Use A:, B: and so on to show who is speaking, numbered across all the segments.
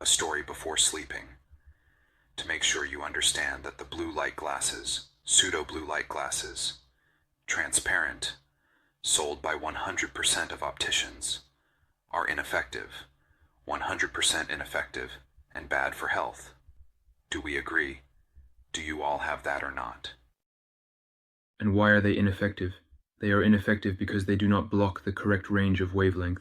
A: a story before sleeping, to make sure you understand that the blue light glasses, pseudo blue light glasses, transparent, sold by 100% of opticians, are ineffective, 100% ineffective, and bad for health. Do we agree? Do you all have that or not?
B: And why are they ineffective? They are ineffective because they do not block the correct range of wavelength.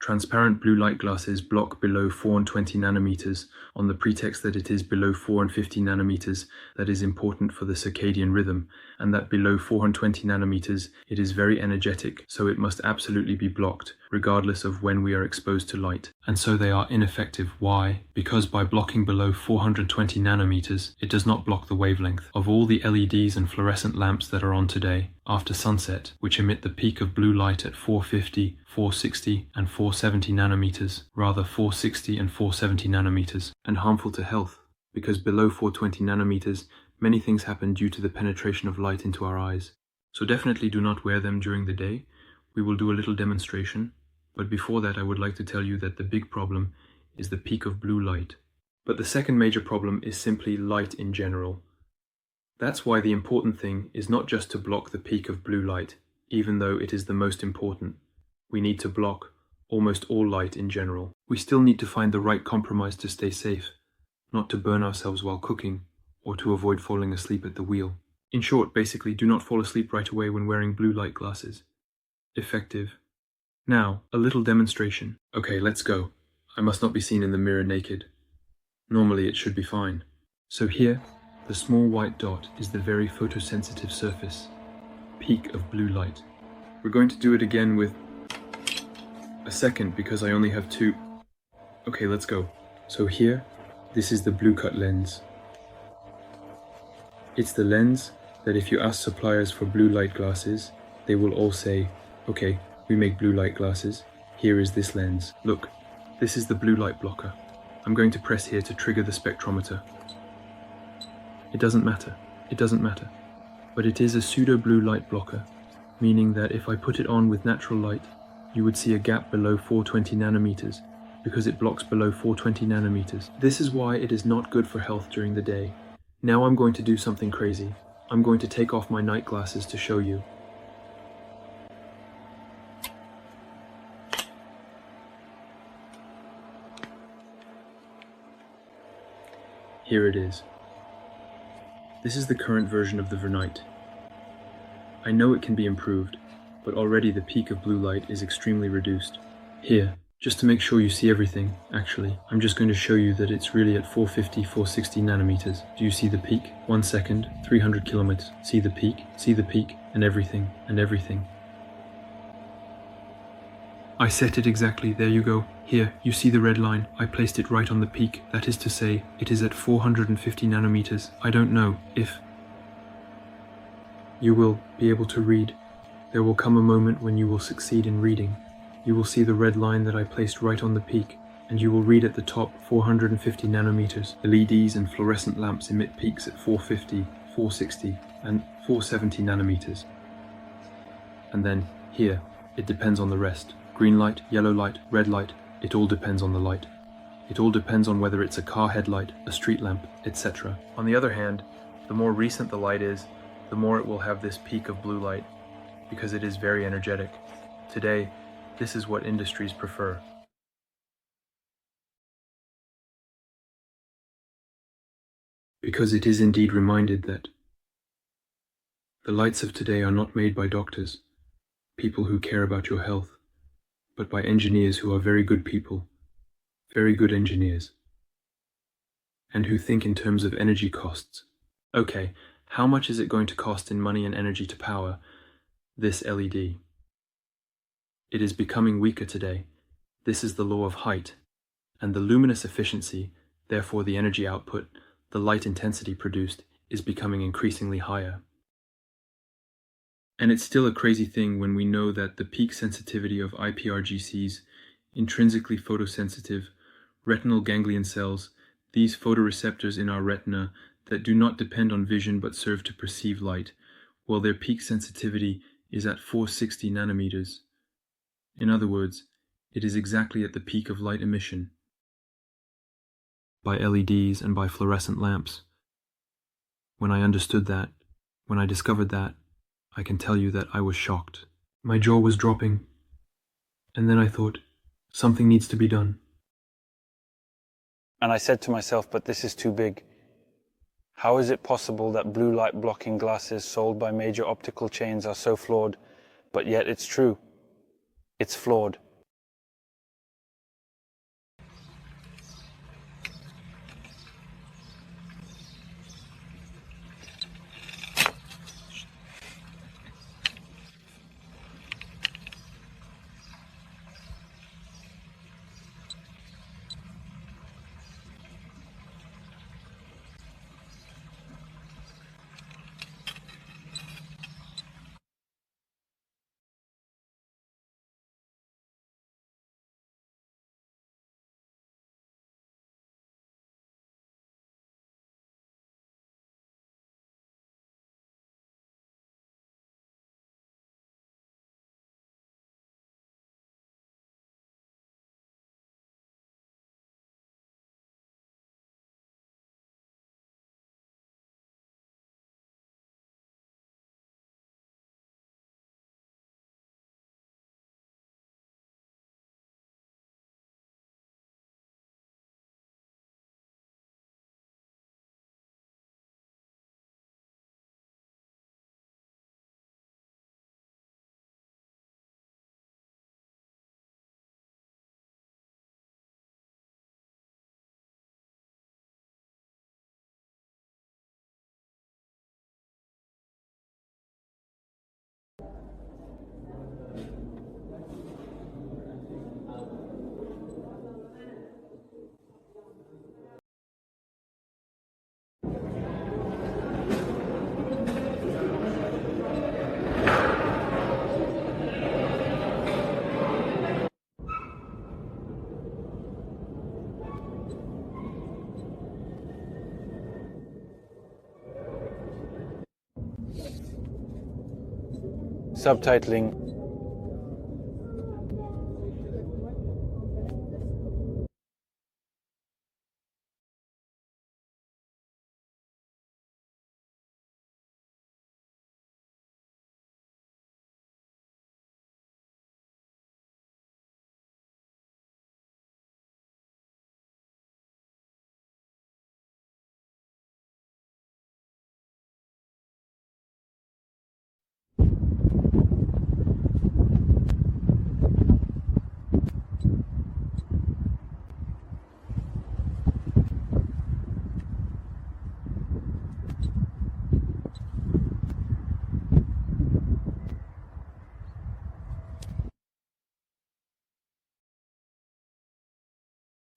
B: Transparent blue light glasses block below 420 nanometers on the pretext that it is below 450 nanometers that is important for the circadian rhythm, and that below 420 nanometers it is very energetic, so it must absolutely be blocked, regardless of when we are exposed to light. And so they are ineffective. Why? Because by blocking below 420 nanometers, it does not block the wavelength of all the LEDs and fluorescent lamps that are on today, after sunset, which emit the peak of blue light at 450, 460 and 470 nanometers, rather 460 and 470 nanometers, and harmful to health, because below 420 nanometers, many things happen due to the penetration of light into our eyes. So definitely do not wear them during the day. We will do a little demonstration, but before that I would like to tell you that the big problem is the peak of blue light. But the second major problem is simply light in general. That's why the important thing is not just to block the peak of blue light, even though it is the most important. We need to block almost all light in general. We still need to find the right compromise to stay safe, not to burn ourselves while cooking, or to avoid falling asleep at the wheel. In short, basically, do not fall asleep right away when wearing blue light glasses. Effective. Now, a little demonstration. Okay, let's go. I must not be seen in the mirror naked. Normally it should be fine. So here, the small white dot is the very photosensitive surface, peak of blue light. We're going to do it again with a second because I only have two. Okay, let's go. So here, this is the blue cut lens. It's the lens that if you ask suppliers for blue light glasses, they will all say, okay, we make blue light glasses. Here is this lens. Look, this is the blue light blocker. I'm going to press here to trigger the spectrometer. It doesn't matter. It doesn't matter. But it is a pseudo blue light blocker, meaning that if I put it on with natural light, you would see a gap below 420 nanometers, because it blocks below 420 nanometers. This is why it is not good for health during the day. Now I'm going to do something crazy. I'm going to take off my night glasses to show you. Here it is. This is the current version of the Vernite. I know it can be improved, but already the peak of blue light is extremely reduced. Here, just to make sure you see everything, actually, I'm just going to show you that it's really at 450, 460 nanometers. Do you see the peak? 1 second, 300 kilometers. See the peak, and everything, and everything. I set it exactly, there you go. Here, you see the red line. I placed it right on the peak. That is to say, it is at 450 nanometers. I don't know if you will be able to read. There will come a moment when you will succeed in reading. You will see the red line that I placed right on the peak, and you will read at the top 450 nanometers. LEDs and fluorescent lamps emit peaks at 450, 460, and 470 nanometers. And then, here, it depends on the rest. Green light, yellow light, red light, it all depends on the light. It all depends on whether it's a car headlight, a street lamp, etc. On the other hand, the more recent the light is, the more it will have this peak of blue light, because it is very energetic. Today, this is what industries prefer. Because it is indeed reminded that the lights of today are not made by doctors, people who care about your health, but by engineers who are very good people, very good engineers, and who think in terms of energy costs. Okay, how much is it going to cost in money and energy to power this LED? It is becoming weaker today. This is the law of height, and the luminous efficiency, therefore the energy output, the light intensity produced, is becoming increasingly higher. And it's still a crazy thing when we know that the peak sensitivity of IPRGCs, intrinsically photosensitive, retinal ganglion cells, these photoreceptors in our retina that do not depend on vision but serve to perceive light, well, their peak sensitivity is at 460 nanometers. In other words, it is exactly at the peak of light emission. by LEDs and by fluorescent lamps. When I understood that, when I discovered that, I can tell you that I was shocked. My jaw was dropping, and then I thought, something needs to be done.
C: And I said to myself, but this is too big. How is it possible that blue light blocking glasses sold by major optical chains are so flawed, but yet it's true. It's flawed. Subtitling.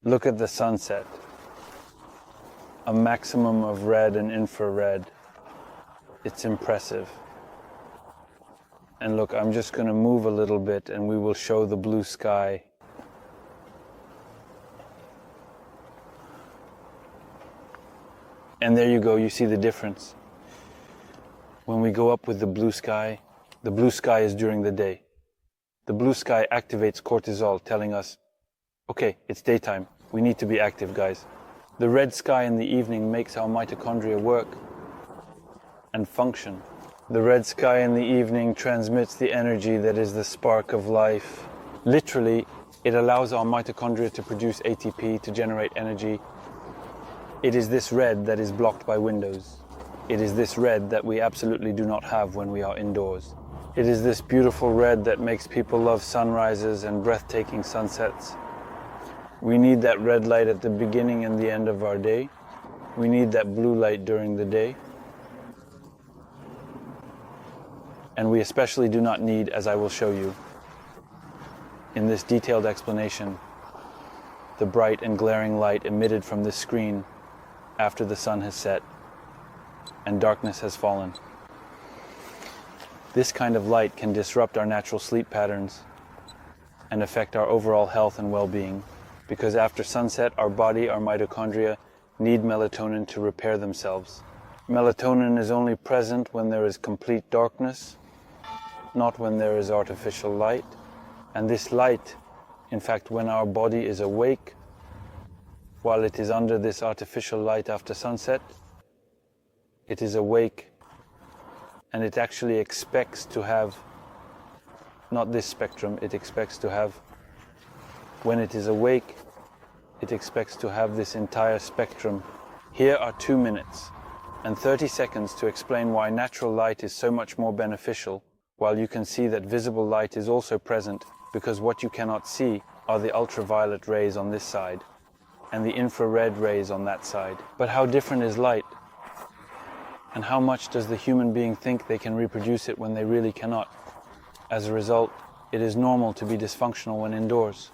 C: Look at the sunset. A maximum of red and infrared. It's impressive. And look, I'm just going to move a little bit and we will show the blue sky. And there you go, you see the difference. When we go up with the blue sky is during the day. The blue sky activates cortisol, telling us, okay, it's daytime. We need to be active, guys. The red sky in the evening makes our mitochondria work and function. The red sky in the evening transmits the energy that is the spark of life. Literally, it allows our mitochondria to produce ATP to generate energy. It is this red that is blocked by windows. It is this red that we absolutely do not have when we are indoors. It is this beautiful red that makes people love sunrises and breathtaking sunsets. We need that red light at the beginning and the end of our day. We need that blue light during the day. And we especially do not need, as I will show you in this detailed explanation, the bright and glaring light emitted from this screen after the sun has set and darkness has fallen. This kind of light can disrupt our natural sleep patterns and affect our overall health and well-being. Because after sunset, our body, our mitochondria, need melatonin to repair themselves. Melatonin is only present when there is complete darkness, not when there is artificial light. And this light, in fact, when our body is awake, while it is under this artificial light after sunset, it is awake, and it actually expects to have, not this spectrum, it expects to have, when it is awake, it expects to have this entire spectrum. Here are 2 minutes and 30 seconds to explain why natural light is so much more beneficial, while you can see that visible light is also present, because what you cannot see are the ultraviolet rays on this side and the infrared rays on that side. But how different is light? And how much does the human being think they can reproduce it when they really cannot? As a result, it is normal to be dysfunctional when indoors.